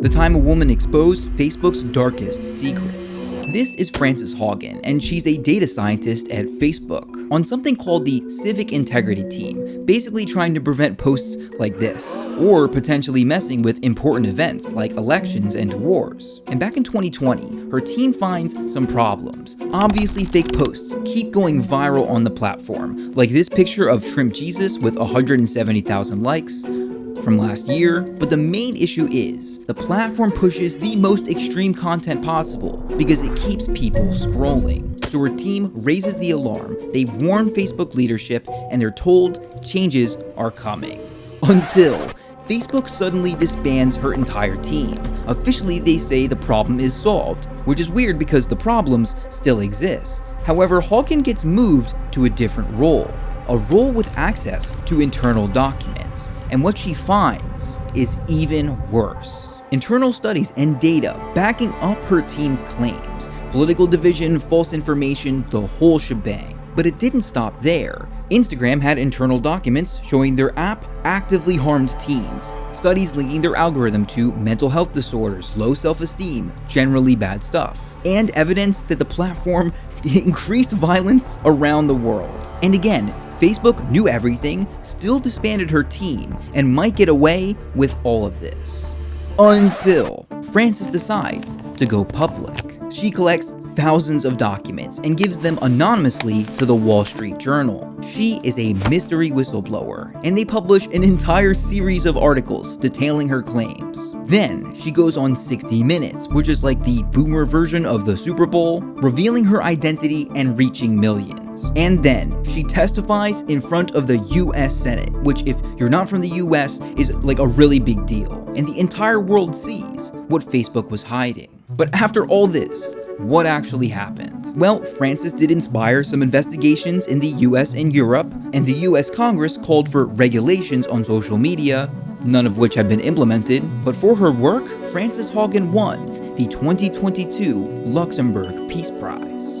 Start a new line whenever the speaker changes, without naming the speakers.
the time a woman exposed Facebook's darkest secret. This is Frances Haugen, and she's a data scientist at Facebook on something called the Civic Integrity Team, basically trying to prevent posts like this, or potentially messing with important events like elections and wars. And back in 2020, her team finds some problems. Obviously, fake posts keep going viral on the platform, like this picture of Shrimp Jesus with 170,000 likes from last year, but the main issue is the platform pushes the most extreme content possible because it keeps people scrolling. So her team raises the alarm, they warn Facebook leadership, and they're told changes are coming. Until Facebook suddenly disbands her entire team. Officially, they say the problem is solved, which is weird because the problems still exist. However, Haugen gets moved to a different role, a role with access to internal documents. And what she finds is even worse. Internal studies and data backing up her team's claims. Political division, false information, the whole shebang. But it didn't stop there. Instagram had internal documents showing their app actively harmed teens, studies linking their algorithm to mental health disorders, low self-esteem, generally bad stuff, and evidence that the platform increased violence around the world. And again, Facebook knew everything, still disbanded her team, and might get away with all of this. Until Frances decides to go public. She collects thousands of documents and gives them anonymously to the Wall Street Journal. She is a mystery whistleblower, and they publish an entire series of articles detailing her claims. Then she goes on 60 Minutes, which is like the boomer version of the Super Bowl, revealing her identity and reaching millions. And then she testifies in front of the US Senate, which if you're not from the US is like a really big deal. And the entire world sees what Facebook was hiding. But after all this, what actually happened? Well, Frances did inspire some investigations in the US and Europe, and the US Congress called for regulations on social media, none of which have been implemented. But for her work, Frances Haugen won the 2022 Luxembourg Peace Prize.